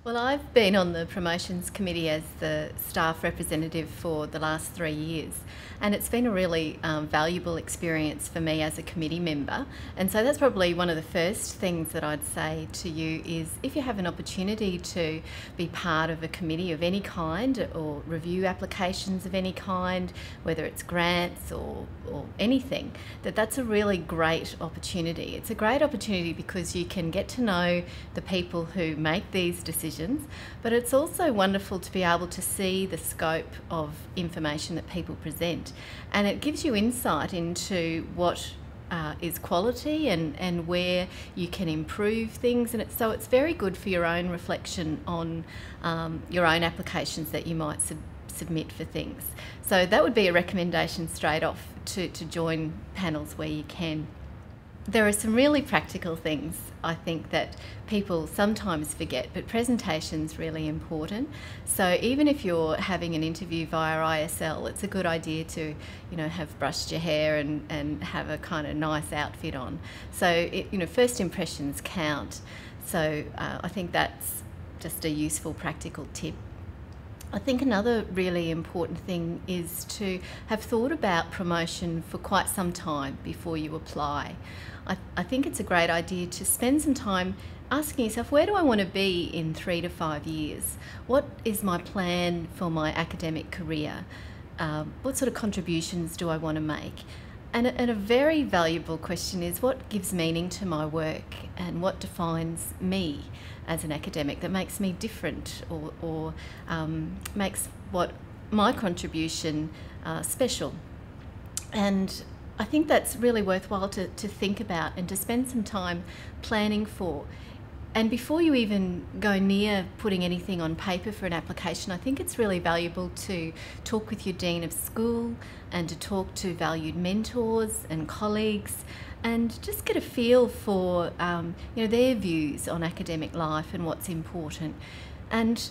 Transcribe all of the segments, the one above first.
Well, I've been on the promotions committee as the staff representative for the last 3 years, and it's been a really valuable experience for me as a committee member. And so that's probably one of the first things that I'd say to you is if you have an opportunity to be part of a committee of any kind or review applications of any kind, whether it's grants or anything, that's a really great opportunity. It's a great opportunity because you can get to know the people who make these decisions, but it's also wonderful to be able to see the scope of information that people present, and it gives you insight into what is quality and where you can improve things, and so it's very good for your own reflection on your own applications that you might submit for things. So that would be a recommendation straight off to join panels where you can. There are some really practical things I think that people sometimes forget, but presentation's really important. So even if you're having an interview via ISL, it's a good idea to, have brushed your hair and have a kind of nice outfit on. So, first impressions count. So I think that's just a useful practical tip. I think another really important thing is to have thought about promotion for quite some time before you apply. I think it's a great idea to spend some time asking yourself, where do I want to be in 3 to 5 years? What is my plan for my academic career? What sort of contributions do I want to make? And a very valuable question is, what gives meaning to my work and what defines me as an academic that makes me different or makes what my contribution special? And I think that's really worthwhile to think about and to spend some time planning for. And before you even go near putting anything on paper for an application, I think it's really valuable to talk with your Dean of School and to talk to valued mentors and colleagues and just get a feel for their views on academic life and what's important. And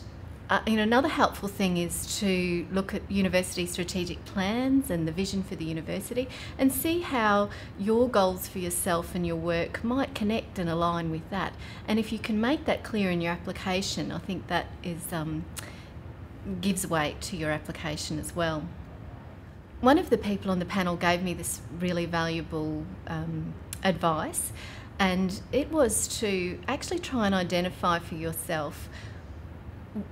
another helpful thing is to look at university strategic plans and the vision for the university and see how your goals for yourself and your work might connect and align with that. And if you can make that clear in your application, I think that gives weight to your application as well. One of the people on the panel gave me this really valuable advice, and it was to actually try and identify for yourself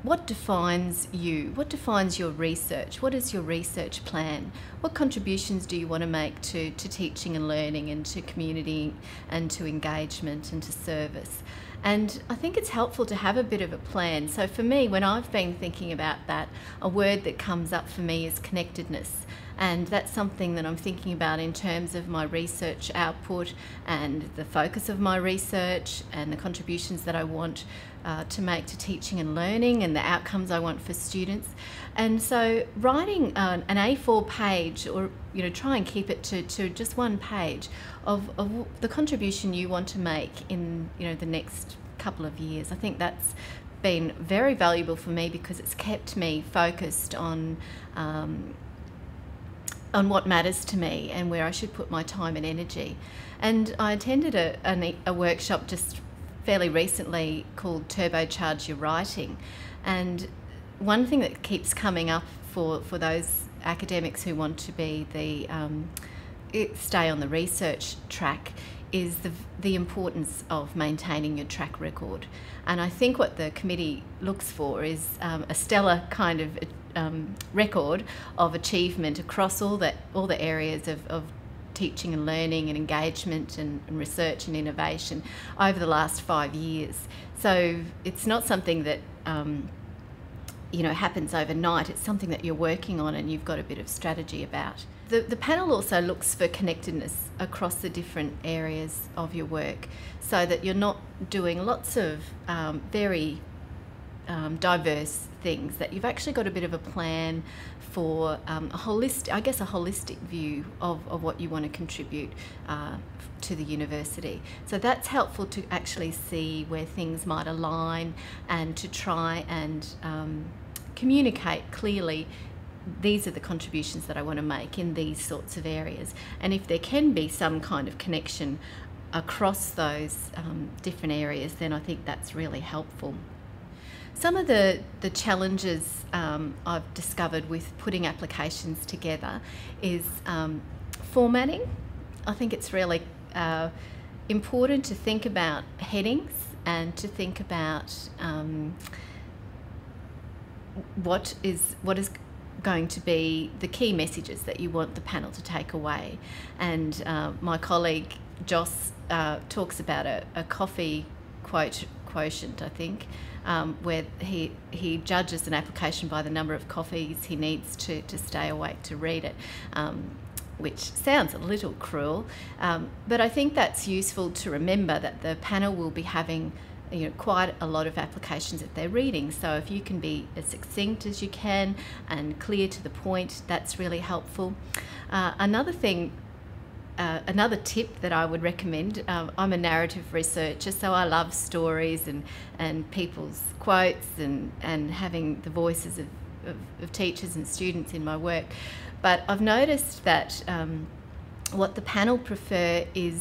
what defines you, what defines your research, what is your research plan, what contributions do you want to make to teaching and learning and to community and to engagement and to service. And I think it's helpful to have a bit of a plan. So for me, when I've been thinking about that, a word that comes up for me is connectedness. And that's something that I'm thinking about in terms of my research output and the focus of my research and the contributions that I want to make to teaching and learning and the outcomes I want for students. And so writing an A4 page, or try and keep it to just one page of the contribution you want to make in the next couple of years. I think that's been very valuable for me because it's kept me focused on what matters to me and where I should put my time and energy. And I attended a workshop just fairly recently called Turbocharge Your Writing. And one thing that keeps coming up for those academics who want to be stay on the research track is the importance of maintaining your track record. And I think what the committee looks for is a stellar kind of record of achievement across all the areas of teaching and learning and engagement and research and innovation over the last 5 years. So it's not something that happens overnight. It's something that you're working on and you've got a bit of strategy about. The panel also looks for connectedness across the different areas of your work so that you're not doing lots of very diverse things, that you've actually got a bit of a plan for a holistic view of what you want to contribute to the university. So that's helpful to actually see where things might align and to try and communicate clearly, these are the contributions that I want to make in these sorts of areas. And if there can be some kind of connection across those different areas, then I think that's really helpful. Some of the challenges I've discovered with putting applications together is formatting. I think it's really important to think about headings and to think about what is going to be the key messages that you want the panel to take away. And my colleague Joss talks about a coffee quotient, I think, where he judges an application by the number of coffees he needs to stay awake to read it, which sounds a little cruel, but I think that's useful to remember that the panel will be having quite a lot of applications that they're reading. So if you can be as succinct as you can and clear to the point, that's really helpful. Another tip that I would recommend, I'm a narrative researcher, so I love stories and people's quotes and having the voices of teachers and students in my work. But I've noticed that what the panel prefer is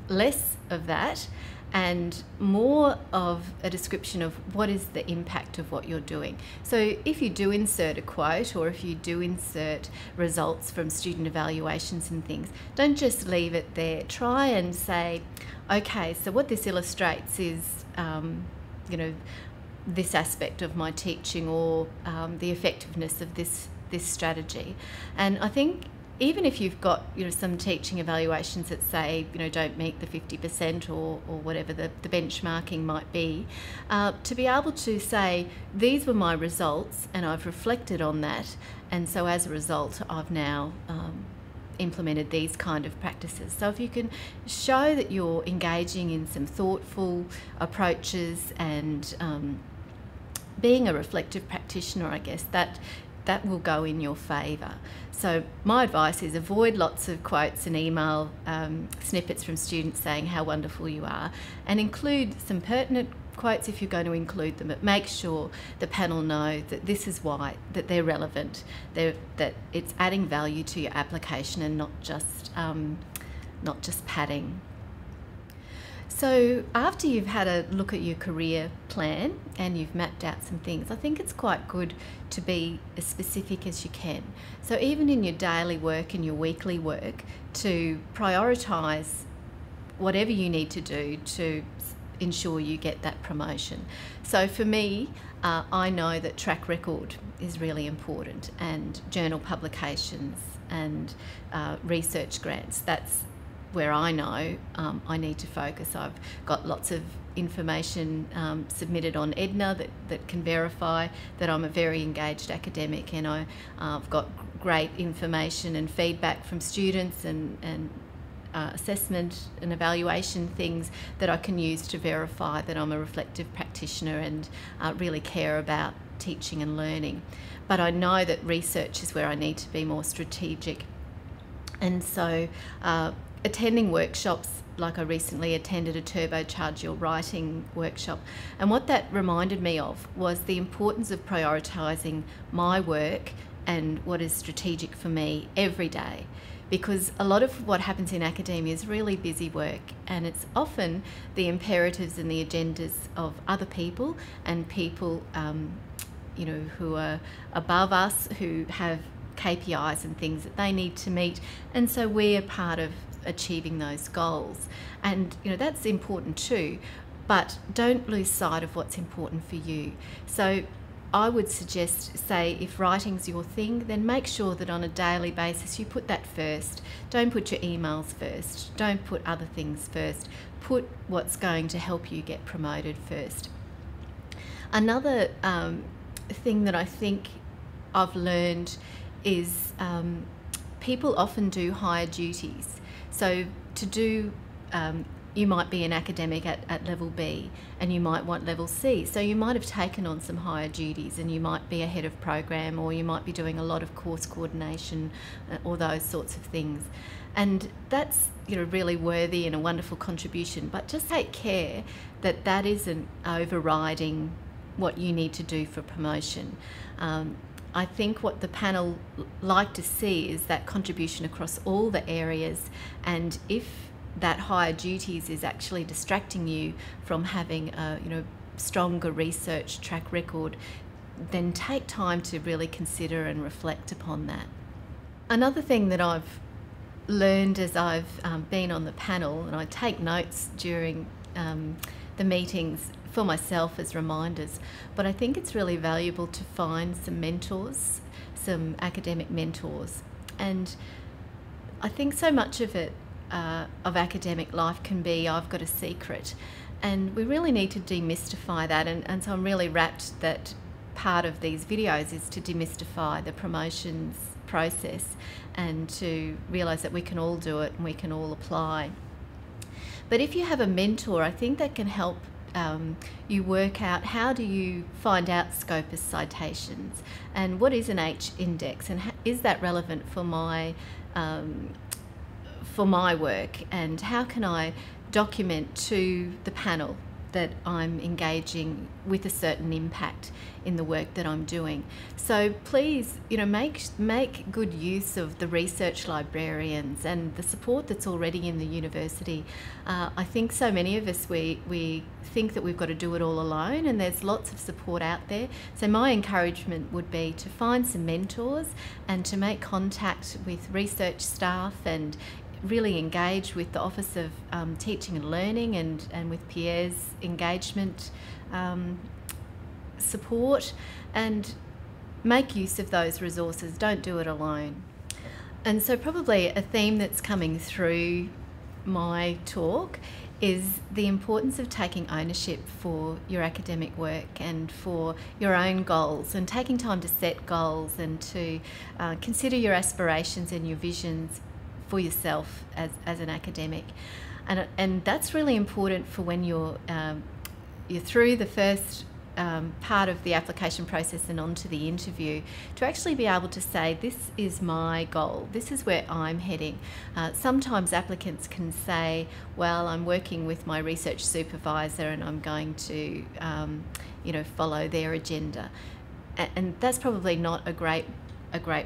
less of that and more of a description of what is the impact of what you're doing. So if you do insert a quote or if you do insert results from student evaluations and things, don't just leave it there. Try and say, okay, so what this illustrates is, this aspect of my teaching or the effectiveness of this strategy. And I think even if you've got some teaching evaluations that say don't meet the 50% or whatever the benchmarking might be, to be able to say these were my results and I've reflected on that, and so as a result I've now implemented these kind of practices. So if you can show that you're engaging in some thoughtful approaches and being a reflective practitioner, I guess that will go in your favour. So my advice is avoid lots of quotes and email snippets from students saying how wonderful you are, and include some pertinent quotes if you're going to include them, but make sure the panel know that this is why, that they're relevant, that it's adding value to your application and not just padding. So after you've had a look at your career plan and you've mapped out some things, I think it's quite good to be as specific as you can. So even in your daily work and your weekly work, to prioritise whatever you need to do to ensure you get that promotion. So for me, I know that track record is really important, and journal publications and research grants. That's where I know I need to focus. I've got lots of information submitted on Edna that can verify that I'm a very engaged academic, and I've got great information and feedback from students and assessment and evaluation things that I can use to verify that I'm a reflective practitioner and really care about teaching and learning. But I know that research is where I need to be more strategic, and so attending workshops, like I recently attended a Turbocharge Your Writing workshop, and what that reminded me of was the importance of prioritising my work and what is strategic for me every day, because a lot of what happens in academia is really busy work, and it's often the imperatives and the agendas of other people and people who are above us, who have KPIs and things that they need to meet, and so we're part of achieving those goals. And that's important too, but don't lose sight of what's important for you. So I would suggest, say, if writing's your thing, then make sure that on a daily basis you put that first. Don't put your emails first. Don't put other things first. Put what's going to help you get promoted first. Another thing that I think I've learned is people often do higher duties. So to do, you might be an academic at level B and you might want level C. So you might have taken on some higher duties, and you might be a head of program, or you might be doing a lot of course coordination or those sorts of things. And that's really worthy and a wonderful contribution, but just take care that that isn't overriding what you need to do for promotion. I think what the panel like to see is that contribution across all the areas, and if that higher duties is actually distracting you from having stronger research track record, then take time to really consider and reflect upon that. Another thing that I've learned as I've been on the panel, and I take notes during the meetings for myself as reminders, but I think it's really valuable to find some mentors, some academic mentors. And I think so much of it, of academic life, can be I've got a secret, and we really need to demystify that, and so I'm really rapt that part of these videos is to demystify the promotions process and to realise that we can all do it and we can all apply. But if you have a mentor, I think that can help you work out how do you find out Scopus citations and what is an H index, and is that relevant for my work, and how can I document to the panel that I'm engaging with a certain impact in the work that I'm doing. So please, make good use of the research librarians and the support that's already in the university. I think so many of us, we think that we've got to do it all alone, and there's lots of support out there. So my encouragement would be to find some mentors and to make contact with research staff and really engage with the Office of Teaching and Learning and with Pierre's engagement support, and make use of those resources. Don't do it alone. And so probably a theme that's coming through my talk is the importance of taking ownership for your academic work and for your own goals, and taking time to set goals and to consider your aspirations and your visions for yourself as an academic. And that's really important for when you're through the first part of the application process and onto the interview, to actually be able to say, this is my goal, this is where I'm heading. Sometimes applicants can say, well, I'm working with my research supervisor and I'm going to follow their agenda, and that's probably not a great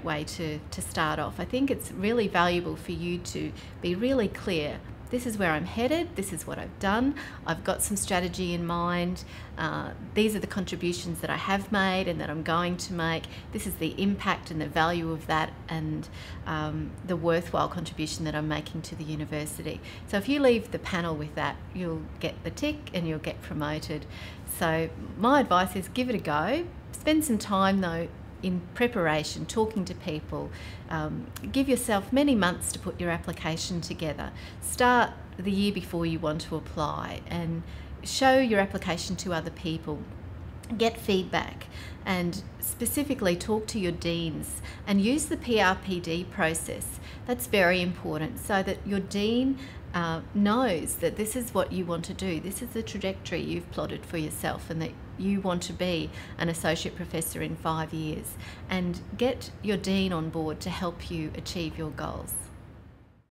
way to start off. I think it's really valuable for you to be really clear. This is where I'm headed, this is what I've done, I've got some strategy in mind, these are the contributions that I have made and that I'm going to make, this is the impact and the value of that, and the worthwhile contribution that I'm making to the university. So if you leave the panel with that, you'll get the tick and you'll get promoted. So my advice is give it a go. Spend some time though in preparation, talking to people. Give yourself many months to put your application together. Start the year before you want to apply and show your application to other people. Get feedback and specifically talk to your deans and use the PRPD process. That's very important, so that your dean knows that this is what you want to do, this is the trajectory you've plotted for yourself, and that you want to be an associate professor in 5 years, and get your dean on board to help you achieve your goals.